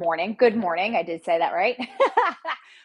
Morning. Good morning. I did say that right.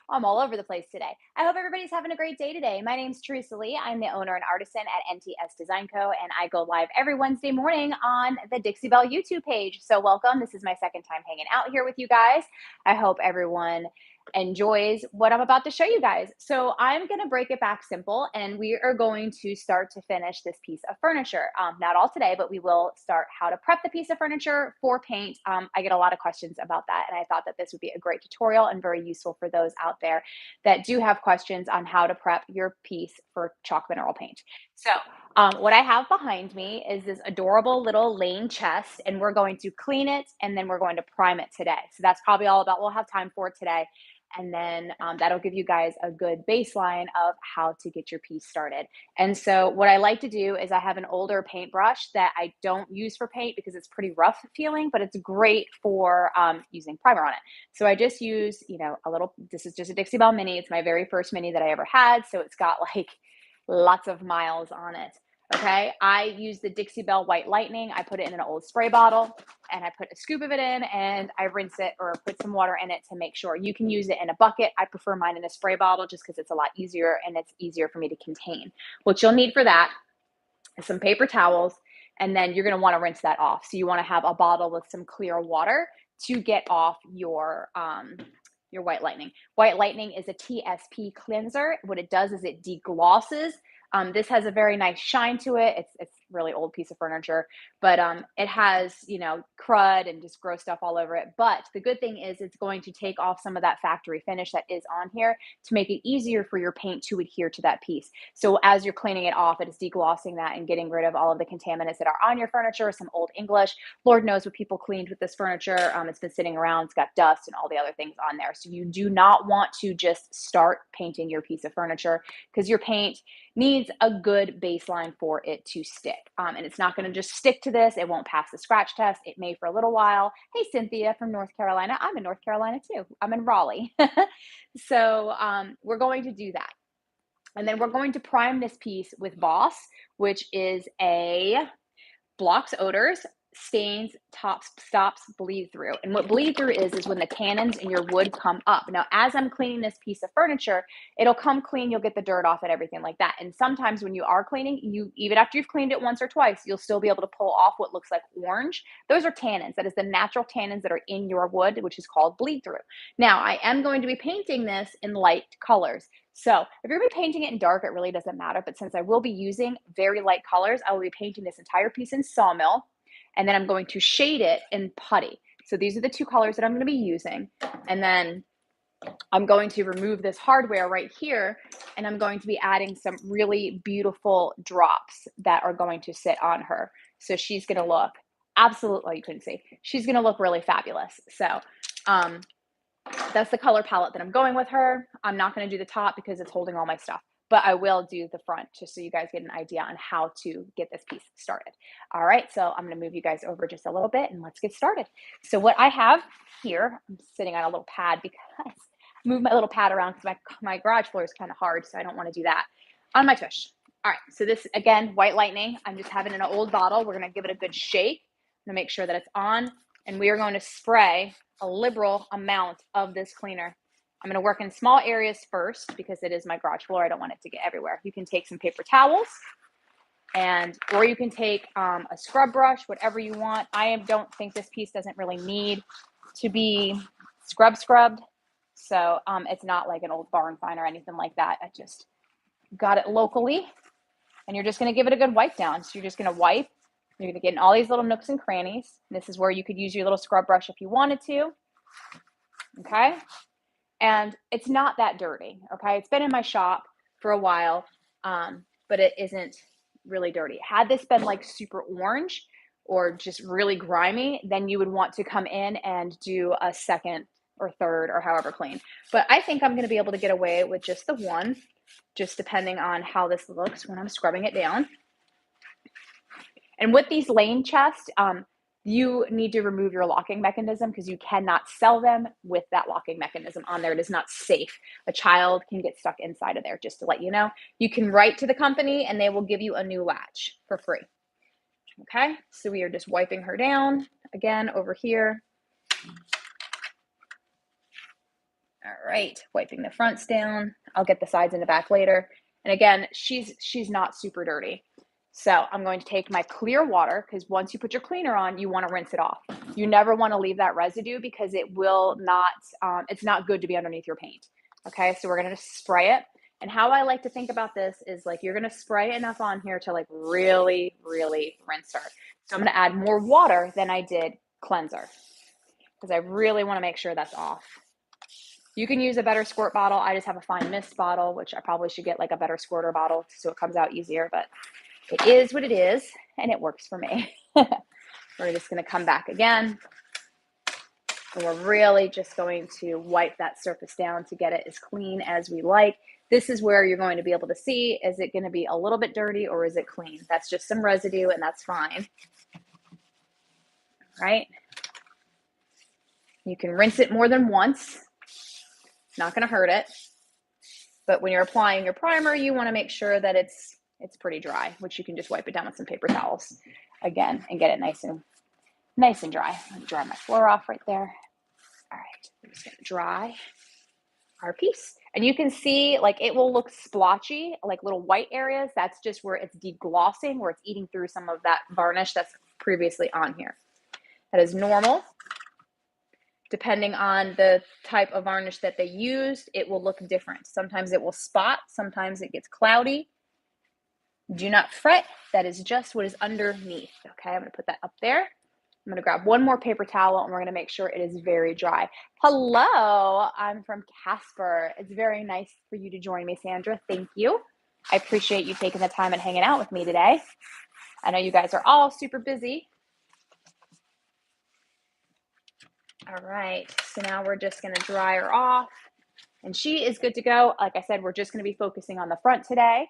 I'm all over the place today. I hope everybody's having a great day today. My name's Theresa Lee. I'm the owner and artisan at NTS Design Co. And I go live every Wednesday morning on the Dixie Belle YouTube page. So, welcome. This is my second time hanging out here with you guys. I hope everyone enjoys what I'm about to show you guys. So, I'm going to break it back simple and we are going to start to finish this piece of furniture. Not all today, but we will start how to prep the piece of furniture for paint. I get a lot of questions about that, and I thought that this would be a great tutorial and very useful for those out there that do have questions on how to prep your piece for chalk mineral paint. So, what I have behind me is this adorable little lane chest, and we're going to clean it and then we're going to prime it today. So that's probably all about we'll have time for today. And then that'll give you guys a good baseline of how to get your piece started. And so what I like to do is I have an older paintbrush that I don't use for paint because it's pretty rough feeling, but it's great for using primer on it. So I just use, a little, this is just a Dixie Belle Mini. It's my very first Mini that I ever had. So it's got like lots of miles on it. Okay, I use the Dixie Belle White Lightning. I put it in an old spray bottle and I put a scoop of it in and I rinse it or put some water in it to make sure. You can use it in a bucket. I prefer mine in a spray bottle just because it's a lot easier and it's easier for me to contain. What you'll need for that is some paper towels, and then you're going to want to rinse that off. So you want to have a bottle with some clear water to get off your White Lightning. White Lightning is a TSP cleanser. What it does is it deglosses. This has a very nice shine to it. It's really old piece of furniture, but it has, crud and just gross stuff all over it. But the good thing is it's going to take off some of that factory finish that is on here to make it easier for your paint to adhere to that piece. So as you're cleaning it off, it is deglossing that and getting rid of all of the contaminants that are on your furniture, some old English. Lord knows what people cleaned with this furniture. It's been sitting around, it's got dust and all the other things on there. So you do not want to just start painting your piece of furniture because your paint needs a good baseline for it to stick. And it's not going to just stick to this. It won't pass the scratch test. It may for a little while. Hey, Cynthia from North Carolina. I'm in North Carolina too. I'm in Raleigh. So we're going to do that. And then we're going to prime this piece with Boss, which is a blocks odors, stains, stops bleed through. And what bleed through is when the tannins in your wood come up. Now, as I'm cleaning this piece of furniture, it'll come clean. You'll get the dirt off it, everything like that. And sometimes when you are cleaning, even after you've cleaned it once or twice, you'll still be able to pull off what looks like orange. Those are tannins. That is the natural tannins that are in your wood, which is called bleed through. Now, I am going to be painting this in light colors. So if you're going to be painting it in dark, it really doesn't matter. But since I will be using very light colors, I will be painting this entire piece in Sawmill. And then I'm going to shade it in Putty. So these are the two colors that I'm going to be using. And then I'm going to remove this hardware right here. And I'm going to be adding some really beautiful drops that are going to sit on her. So she's going to look absolutely, you couldn't see. She's going to look really fabulous. So that's the color palette that I'm going with her. I'm not going to do the top because it's holding all my stuff, but I will do the front just so you guys get an idea on how to get this piece started. All right, so I'm going to move you guys over just a little bit and let's get started. So what I have here, I'm sitting on a little pad because I move my little pad around because my garage floor is kind of hard, so I don't want to do that on my tush. All right, so this, again, White Lightning. I'm just having it in an old bottle. We're going to give it a good shake. I'm going to make sure that it's on, and we are going to spray a liberal amount of this cleaner. I'm going to work in small areas first because it is my garage floor. I don't want it to get everywhere. You can take some paper towels or you can take a scrub brush, whatever you want. I don't think this piece doesn't really need to be scrubbed. So it's not like an old barn find or anything like that. I just got it locally, and you're just going to give it a good wipe down. So you're just going to wipe. You're going to get in all these little nooks and crannies. This is where you could use your little scrub brush if you wanted to. Okay. And it's not that dirty. Okay. It's been in my shop for a while, but it isn't really dirty. Had this been like super orange or just really grimy, then you would want to come in and do a second or third or however clean. But I think I'm going to be able to get away with just the one, just depending on how this looks when I'm scrubbing it down. And with these lane chests, you need to remove your locking mechanism because you cannot sell them with that locking mechanism on there. It is not safe. A child can get stuck inside of there, just to let you know. You can write to the company and they will give you a new latch for free. Okay, so we are just wiping her down again over here. All right, wiping the fronts down. I'll get the sides and the back later. And again, she's not super dirty. So I'm going to take my clear water, because once you put your cleaner on, you want to rinse it off. You never want to leave that residue, because it will not, it's not good to be underneath your paint. Okay, so we're going to spray it. And how I like to think about this is like, you're going to spray enough on here to like really, really rinse her. So I'm going to add more water than I did cleanser, because I really want to make sure that's off. You can use a better squirt bottle. I just have a fine mist bottle, which I probably should get like a better squirter bottle so it comes out easier, but it is what it is, and it works for me. We're just going to come back again, and we're really just going to wipe that surface down to get it as clean as we like. This is where you're going to be able to see, is it going to be a little bit dirty or is it clean? That's just some residue, and that's fine. All right. You can rinse it more than once. It's not going to hurt it. But when you're applying your primer, you want to make sure that it's pretty dry, which you can just wipe it down with some paper towels again and get it nice and dry. Let me dry my floor off right there. All right, we're just going to dry our piece. And you can see like it will look splotchy, like little white areas. That's just where it's deglossing, where it's eating through some of that varnish that's previously on here. That is normal. Depending on the type of varnish that they used, it will look different. Sometimes it will spot, sometimes it gets cloudy. Do not fret, that is just what is underneath. Okay, I'm gonna put that up there. I'm gonna grab one more paper towel, and we're gonna make sure it is very dry. Hello, I'm from Casper. It's very nice for you to join me, Sandra. Thank you. I appreciate you taking the time and hanging out with me today. I know you guys are all super busy. All right, so now we're just gonna dry her off, and she is good to go. Like I said, we're just gonna be focusing on the front today.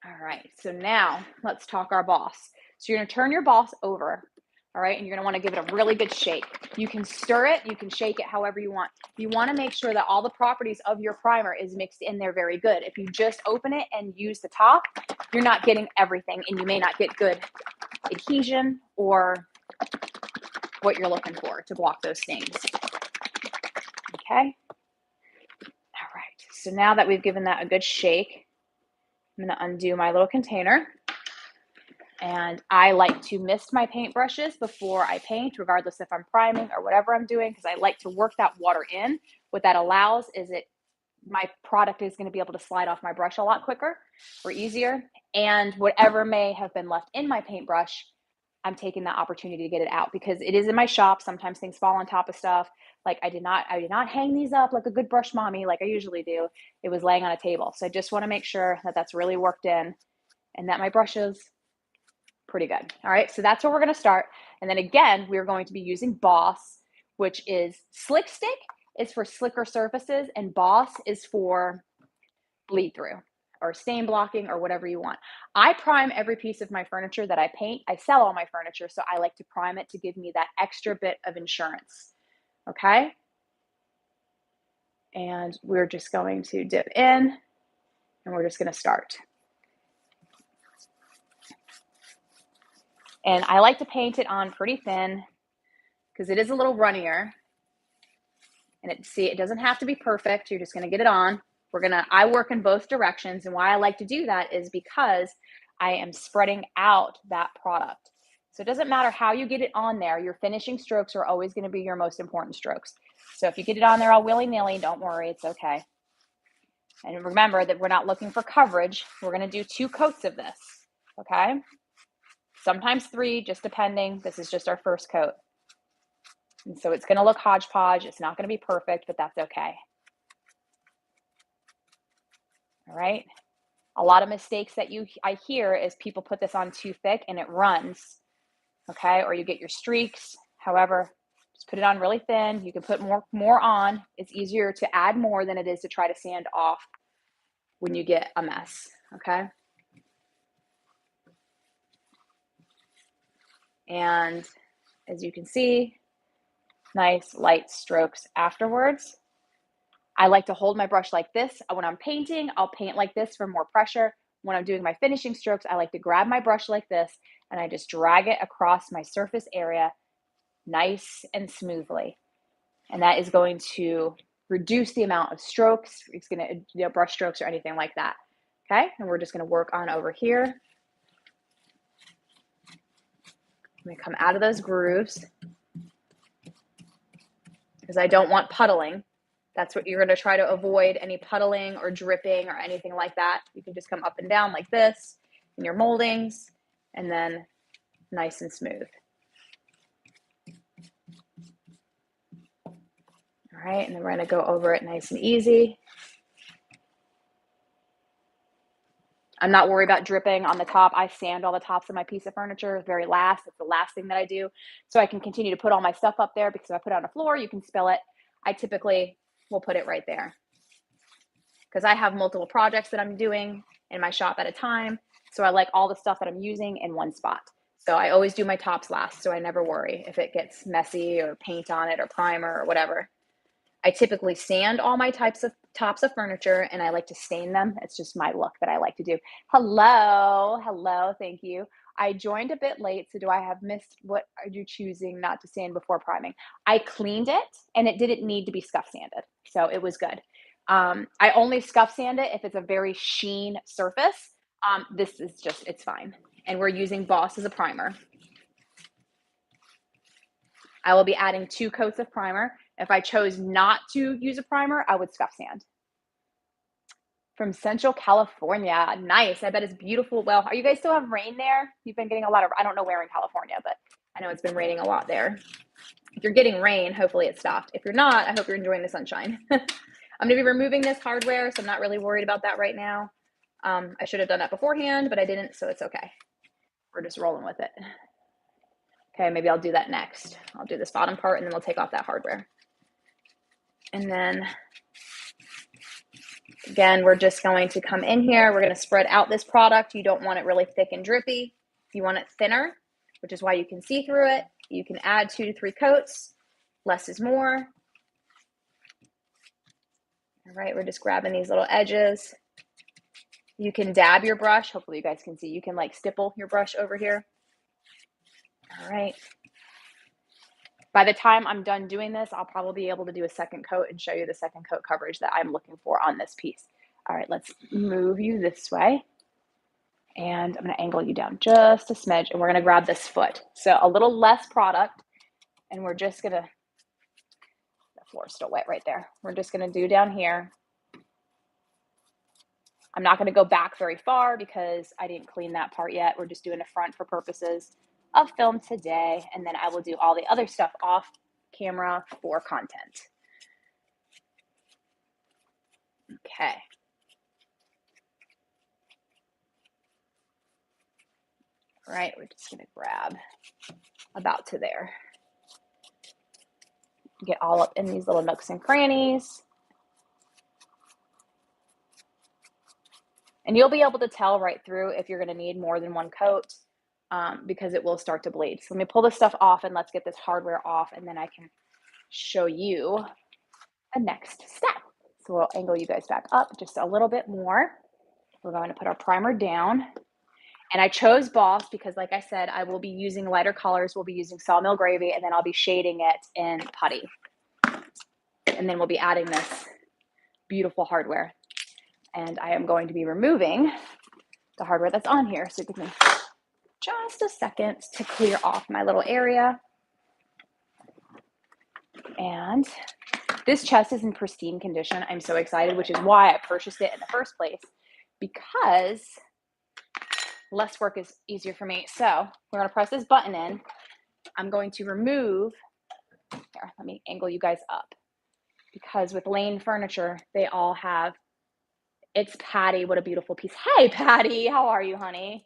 All right, so now let's talk our boss. So you're gonna turn your boss over, all right, and you're gonna wanna give it a really good shake. You can stir it, you can shake it however you want. You wanna make sure that all the properties of your primer is mixed in there very good. If you just open it and use the top, you're not getting everything, and you may not get good adhesion or what you're looking for to block those stains. Okay. All right. So now that we've given that a good shake, I'm going to undo my little container. And I like to mist my paintbrushes before I paint, regardless if I'm priming or whatever I'm doing, because I like to work that water in. What that allows is my product is going to be able to slide off my brush a lot quicker or easier. And whatever may have been left in my paintbrush, I'm taking that opportunity to get it out, because it is in my shop. Sometimes things fall on top of stuff. Like I did not hang these up like a good brush mommy, like I usually do. It was laying on a table. So I just want to make sure that that's really worked in and that my brush is pretty good. All right, so that's where we're going to start. And then again, we're going to be using Boss, which is Slick Stick is for slicker surfaces, and Boss is for bleed through or stain blocking or whatever you want. I prime every piece of my furniture that I paint. I sell all my furniture, so I like to prime it to give me that extra bit of insurance. Okay? And we're just going to dip in, and we're just going to start. And I like to paint it on pretty thin because it is a little runnier. And it doesn't have to be perfect. You're just going to get it on. I work in both directions. And why I like to do that is because I am spreading out that product. So it doesn't matter how you get it on there. Your finishing strokes are always going to be your most important strokes. So if you get it on there all willy-nilly, don't worry, it's okay. And remember that we're not looking for coverage. We're going to do 2 coats of this, okay? Sometimes 3, just depending. This is just our first coat. And so it's going to look hodgepodge. It's not going to be perfect, but that's okay. All right. A lot of mistakes that I hear is people put this on too thick and it runs. Okay. Or you get your streaks. However, just put it on really thin. You can put more on. It's easier to add more than it is to try to sand off when you get a mess. Okay. And as you can see, nice light strokes afterwards. I like to hold my brush like this. When I'm painting, I'll paint like this for more pressure. When I'm doing my finishing strokes, I like to grab my brush like this and I just drag it across my surface area nice and smoothly. And that is going to reduce the amount of strokes. It's going to, you know, brush strokes or anything like that. Okay, and we're just going to work on over here. I'm going to come out of those grooves because I don't want puddling. That's what you're going to try to avoid, any puddling or dripping or anything like that. You can just come up and down like this in your moldings, and then nice and smooth. All right, and then we're going to go over it nice and easy. I'm not worried about dripping on the top. I sand all the tops of my piece of furniture very last. It's the last thing that I do. So I can continue to put all my stuff up there, because if I put it on the floor, you can spill it. I typically will put it right there because I have multiple projects that I'm doing in my shop at a time. So I like all the stuff that I'm using in one spot. So I always do my tops last, so I never worry if it gets messy or paint on it or primer or whatever. I typically sand all my tops of furniture, and I like to stain them. It's just my look that I like to do. Hello, thank you. I joined a bit late, so do I have missed? What are you choosing not to sand before priming? I cleaned it, and it didn't need to be scuff sanded, so it was good. I only scuff sand it if it's a very sheen surface. This is just, it's fine. And we're using Boss as a primer. I will be adding 2 coats of primer. If I chose not to use a primer, I would scuff sand. From Central California. Nice. I bet it's beautiful. Well, are you guys still have rain there? You've been getting a lot of, I don't know where in California, but I know it's been raining a lot there. If you're getting rain, hopefully it stopped. If you're not, I hope you're enjoying the sunshine. I'm going to be removing this hardware, so I'm not really worried about that right now. I should have done that beforehand, but I didn't, so it's okay. We're just rolling with it. Okay, maybe I'll do that next. I'll do this bottom part, and then we'll take off that hardware. And then, again, we're just going to come in here. We're going to spread out this product. You don't want it really thick and drippy. You want it thinner, which is why you can see through it. You can add 2 to 3 coats. Less is more. All right, we're just grabbing these little edges. You can dab your brush. Hopefully you guys can see. You can like stipple your brush over here. All right. By the time I'm done doing this, I'll probably be able to do a second coat and show you the second coat coverage that I'm looking for on this piece. All right, let's move you this way. And I'm going to angle you down just a smidge, and we're going to grab this foot. So a little less product, and we're just going to, the floor's still wet right there. We're just going to do down here. I'm not going to go back very far because I didn't clean that part yet. We're just doing the front for purposes of film today, and then I will do all the other stuff off camera for content. Okay. All right, we're just going to grab about to there. Get all up in these little nooks and crannies. And you'll be able to tell right through if you're going to need more than 1 coat. Because it will start to bleed. So let me pull this stuff off, and let's get this hardware off, and then I can show you a next step. So we'll angle you guys back up just a little bit more. We're going to put our primer down. And I chose Boss because, like I said, I will be using lighter colors. We'll be using Sawmill Gravy, and then I'll be shading it in putty. And then we'll be adding this beautiful hardware. And I am going to be removing the hardware that's on here. So give me just a second to clear off my little area. And this chest is in pristine condition. I'm so excited, which is why I purchased it in the first place, because less work is easier for me. So we're going to press this button in. I'm going to remove, here, let me angle you guys up, because with Lane Furniture, they all have, it's Patty. What a beautiful piece. Hey, Patty, how are you, honey?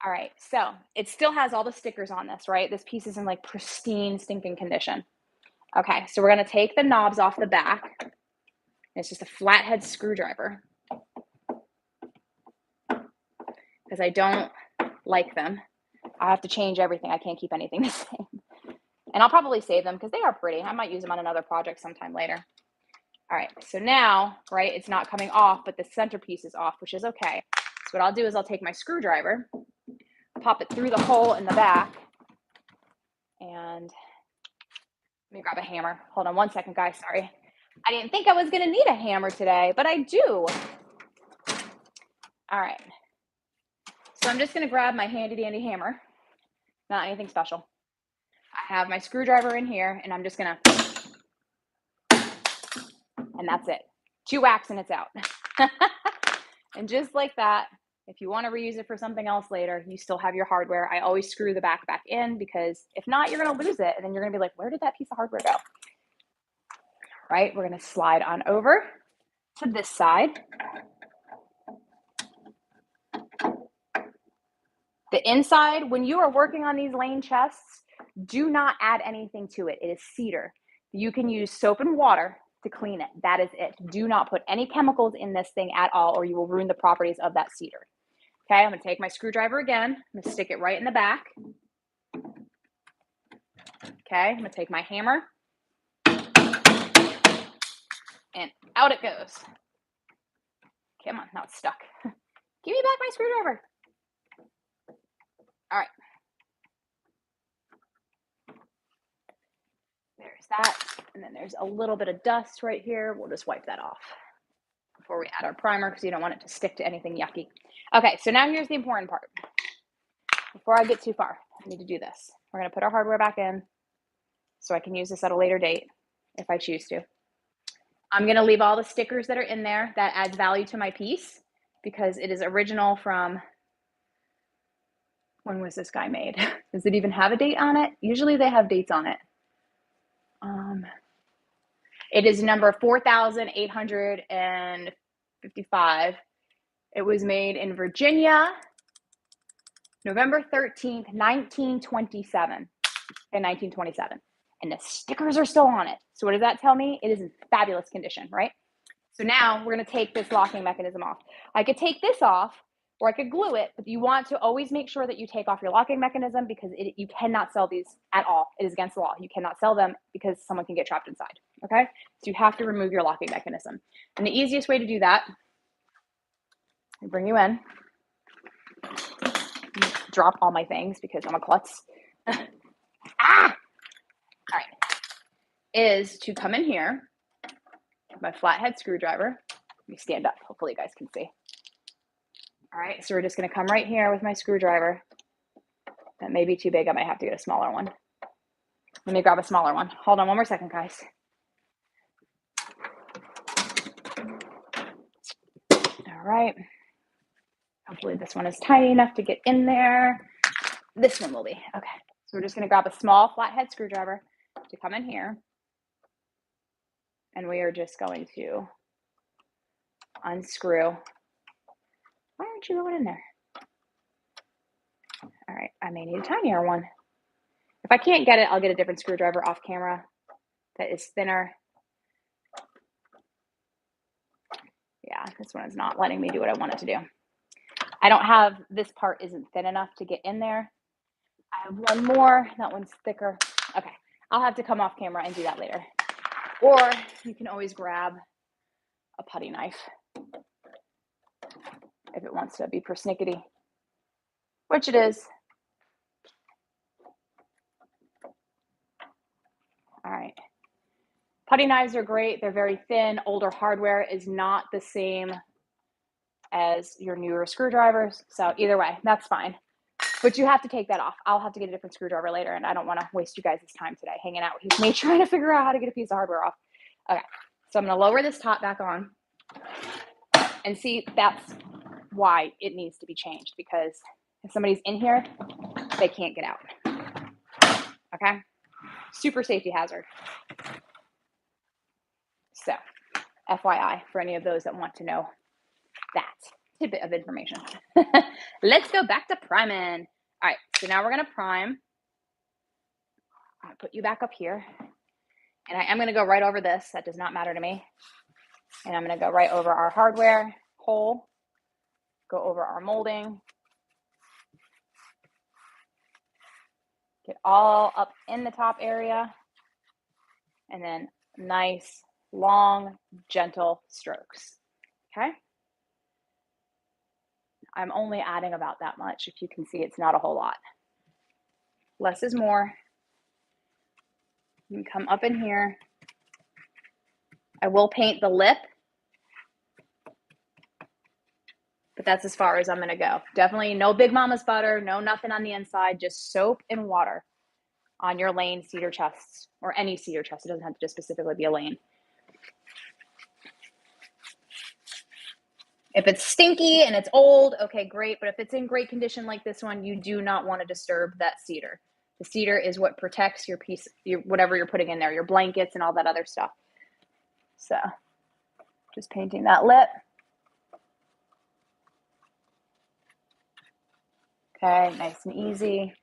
All right, so it still has all the stickers on this, right? This piece is in like pristine, stinking condition. Okay, so we're gonna take the knobs off the back. It's just a flathead screwdriver because I don't like them. I have to change everything. I can't keep anything the same. And I'll probably save them because they are pretty. I might use them on another project sometime later. All right, so now, right, it's not coming off, but the centerpiece is off, which is okay. So what I'll do is I'll take my screwdriver, pop it through the hole in the back, and me grab a hammer. Hold on one second, guys. Sorry. I didn't think I was going to need a hammer today, but I do. All right. So I'm just going to grab my handy dandy hammer. Not anything special. I have my screwdriver in here, and I'm just going to, and that's it. 2 whacks and it's out. And just like that, if you want to reuse it for something else later, you still have your hardware. I always screw the back in, because if not, you're going to lose it. And then you're going to be like, where did that piece of hardware go? Right? We're going to slide on over to this side. The inside, when you are working on these lane chests, do not add anything to it. It is cedar. You can use soap and water to clean it. That is it. Do not put any chemicals in this thing at all, or you will ruin the properties of that cedar. Okay, I'm going to take my screwdriver again. I'm going to stick it right in the back. Okay, I'm going to take my hammer. And out it goes. Come on, now it's stuck. Give me back my screwdriver. All right. There's that. And then there's a little bit of dust right here. We'll just wipe that off before we add our primer, because you don't want it to stick to anything yucky. Okay, so now here's the important part. Before I get too far, I need to do this. We're going to put our hardware back in so I can use this at a later date if I choose to. I'm going to leave all the stickers that are in there. That adds value to my piece, because it is original from, when was this guy made? Does it even have a date on it? Usually they have dates on it. It is number 4,855. It was made in Virginia, November 13th, 1927. In 1927. And the stickers are still on it. So what does that tell me? It is in fabulous condition, right? So now we're going to take this locking mechanism off. I could take this off, or I could glue it, but you want to always make sure that you take off your locking mechanism, because you cannot sell these at all. It is against the law. You cannot sell them, because someone can get trapped inside, okay? So you have to remove your locking mechanism. And the easiest way to do that, I bring you in, drop all my things because I'm a klutz. All right, is to come in here, my flathead screwdriver. Let me stand up. Hopefully you guys can see. All right, so we're just going to come right here with my screwdriver. That may be too big. I might have to get a smaller one. Let me grab a smaller one. Hold on one more second, guys. All right. Hopefully this one is tiny enough to get in there. This one will be. Okay. So we're just going to grab a small flathead screwdriver to come in here. And we are just going to unscrew. Why aren't you going in there? All right, I may need a tinier one. If I can't get it, I'll get a different screwdriver off camera that is thinner. Yeah, this one is not letting me do what I want it to do. I don't have, this part isn't thin enough to get in there. I have one more, that one's thicker. Okay, I'll have to come off camera and do that later. Or you can always grab a putty knife if it wants to be persnickety, which it is. All right. Putty knives are great. They're very thin. Older hardware is not the same as your newer screwdrivers. So either way, that's fine. But you have to take that off. I'll have to get a different screwdriver later, and I don't want to waste you guys' time today hanging out with me trying to figure out how to get a piece of hardware off. Okay, so I'm going to lower this top back on. And see, that's why it needs to be changed, because if somebody's in here, they can't get out. Okay? Super safety hazard. So, FYI, for any of those that want to know that tidbit of information. Let's go back to priming. All right, so now we're going to prime. I'm going to put you back up here. And I am going to go right over this. That does not matter to me. And I'm going to go right over our hardware hole. Go over our molding. Get all up in the top area. And then nice, long, gentle strokes. Okay? I'm only adding about that much. If you can see, it's not a whole lot. Less is more. You can come up in here. I will paint the lip, but that's as far as I'm gonna go. Definitely no Big Mama's butter, no nothing on the inside, just soap and water on your lane cedar chests, or any cedar chest. It doesn't have to just specifically be a lane. If it's stinky and it's old, okay, great. But if it's in great condition like this one, you do not want to disturb that cedar. The cedar is what protects your piece, whatever you're putting in there, your blankets and all that other stuff. So just painting that lip. Okay, nice and easy.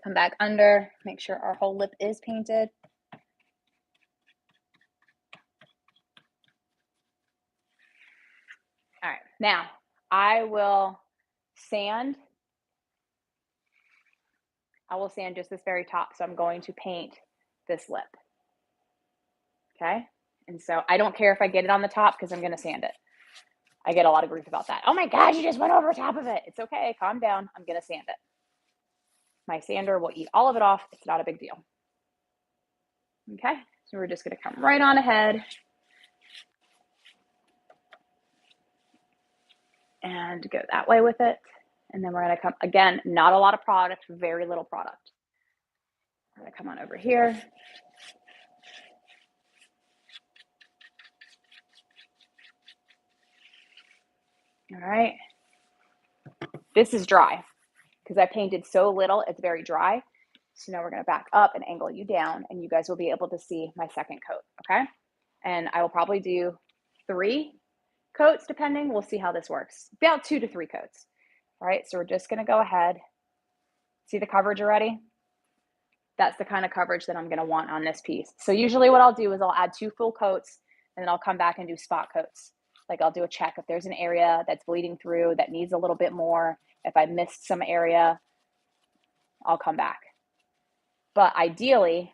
Come back under, make sure our whole lip is painted. All right, now I will sand. I will sand just this very top. So I'm going to paint this lip. Okay, and so I don't care if I get it on the top because I'm going to sand it. I get a lot of grief about that. Oh my God, you just went over top of it. It's okay, calm down. I'm going to sand it. My sander will eat all of it off. It's not a big deal. Okay, so we're just going to come right on ahead and go that way with it. And then we're going to come, again, not a lot of product, very little product. We're going to come on over here. All right. This is dry because I painted so little, it's very dry. So now we're going to back up and angle you down, and you guys will be able to see my second coat, okay? And I will probably do 3 coats depending. We'll see how this works. About 2 to 3 coats. All right, so we're just going to go ahead. See the coverage already? That's the kind of coverage that I'm going to want on this piece. So usually what I'll do is I'll add 2 full coats, and then I'll come back and do spot coats. Like I'll do a check if there's an area that's bleeding through that needs a little bit more. If I missed some area, I'll come back. But ideally,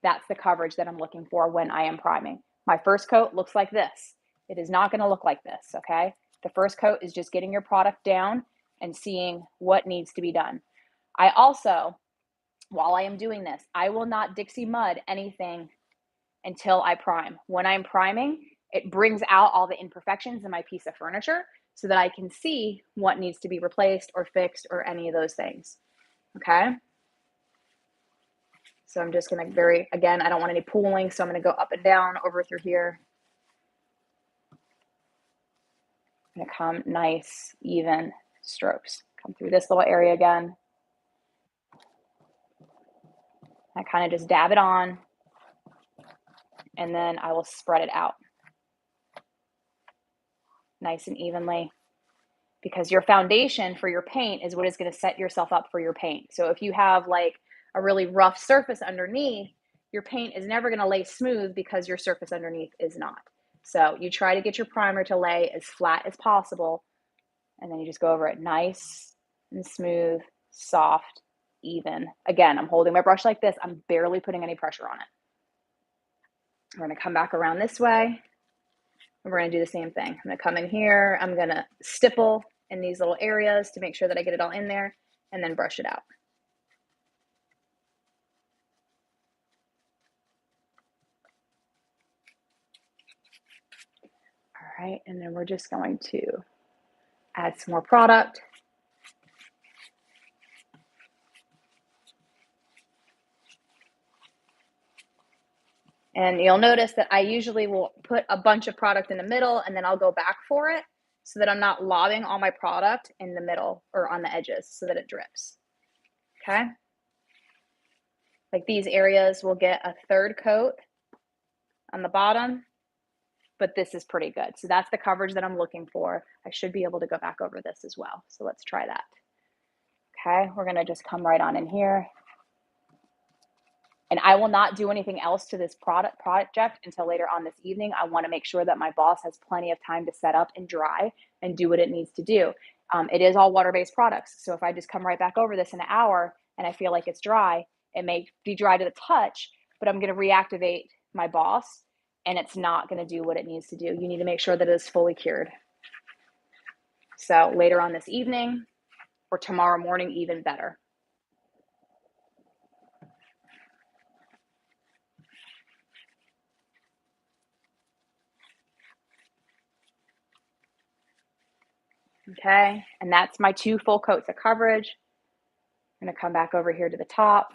that's the coverage that I'm looking for when I am priming. My first coat looks like this. It is not going to look like this, okay? The first coat is just getting your product down and seeing what needs to be done. I also, while I am doing this, I will not Dixie mud anything until I prime. When I'm priming, it brings out all the imperfections in my piece of furniture so that I can see what needs to be replaced or fixed or any of those things, okay? So I'm just going to again, I don't want any pooling, so I'm going to go up and down over through here. I'm going to come nice, even strokes. Come through this little area again. I kind of just dab it on, and then I will spread it out nice and evenly, because your foundation for your paint is what is going to set yourself up for your paint. So if you have like a really rough surface underneath, your paint is never going to lay smooth because your surface underneath is not. So you try to get your primer to lay as flat as possible, and then you just go over it nice and smooth, soft, even. Again, I'm holding my brush like this. I'm barely putting any pressure on it. We're going to come back around this way, and we're going to do the same thing. I'm going to come in here. I'm going to stipple in these little areas to make sure that I get it all in there, and then brush it out. All right, and then we're just going to add some more product. And you'll notice that I usually will put a bunch of product in the middle, and then I'll go back for it so that I'm not lobbing all my product in the middle or on the edges so that it drips. Okay? Like these areas will get a 3rd coat on the bottom, but this is pretty good. So that's the coverage that I'm looking for. I should be able to go back over this as well. So let's try that. Okay, we're gonna just come right on in here. And I will not do anything else to this project until later on this evening. I want to make sure that my boss has plenty of time to set up and dry and do what it needs to do. It is all water-based products. So if I just come right back over this in an hour and I feel like it's dry, it may be dry to the touch, but I'm going to reactivate my boss and it's not going to do what it needs to do. You need to make sure that it is fully cured. So later on this evening or tomorrow morning, even better. Okay, and that's my 2 full coats of coverage. I'm gonna come back over here to the top.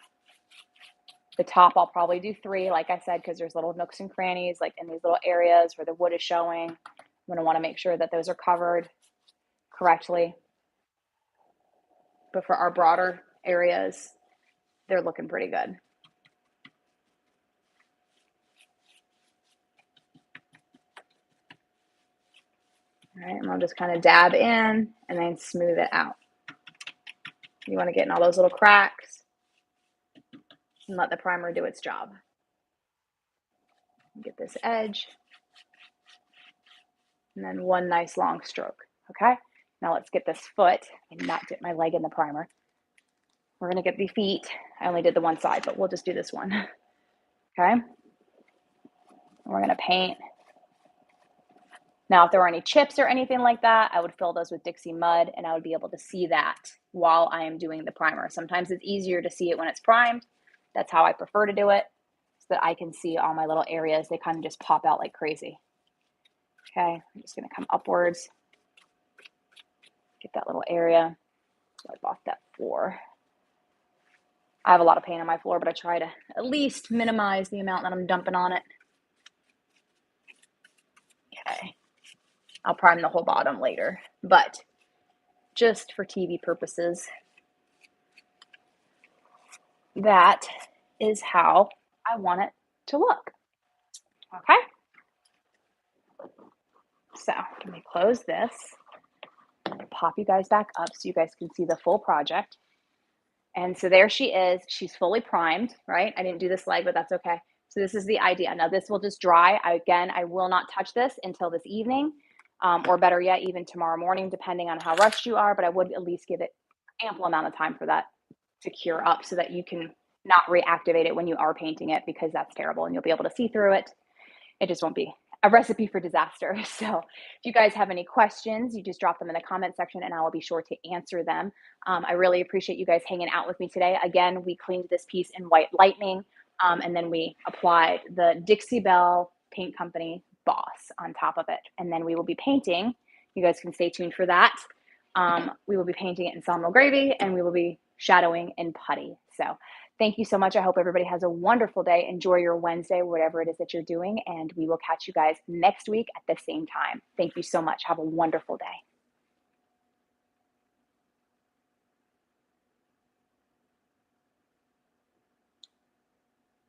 The top, I'll probably do 3, like I said, because there's little nooks and crannies, like in these little areas where the wood is showing. I'm gonna wanna make sure that those are covered correctly. But for our broader areas, they're looking pretty good. All right, and I'll just kind of dab in and then smooth it out. You want to get in all those little cracks and let the primer do its job. Get this edge and then one nice long stroke. Okay, now let's get this foot and not dip my leg in the primer. We're going to get the feet. I only did the one side, but we'll just do this one. Okay, and we're going to paint. Now, if there were any chips or anything like that, I would fill those with Dixie mud and I would be able to see that while I am doing the primer. Sometimes it's easier to see it when it's primed. That's how I prefer to do it, so that I can see all my little areas. They kind of just pop out like crazy. Okay, I'm just gonna come upwards, get that little area, wipe off that floor. I have a lot of paint on my floor, but I try to at least minimize the amount that I'm dumping on it. Okay. I'll prime the whole bottom later, but just for TV purposes, that is how I want it to look. Okay. So let me close this. Pop you guys back up so you guys can see the full project. And so there she is. She's fully primed, right? I didn't do this leg, but that's okay. So this is the idea. Now this will just dry. I will not touch this until this evening, or better yet, even tomorrow morning, depending on how rushed you are. But I would at least give it ample amount of time for that to cure up so that you can not reactivate it when you are painting it, because that's terrible and you'll be able to see through it. It just won't be a recipe for disaster. So if you guys have any questions, you just drop them in the comment section and I will be sure to answer them. I really appreciate you guys hanging out with me today. Again, we cleaned this piece in White Lightning, and then we applied the Dixie Belle Paint Company Boss on top of it. And then we will be painting. You guys can stay tuned for that. We will be painting it in Somnol Gravy and we will be shadowing in putty. So thank you so much. I hope everybody has a wonderful day. Enjoy your Wednesday, whatever it is that you're doing, and we will catch you guys next week at the same time. Thank you so much. Have a wonderful day.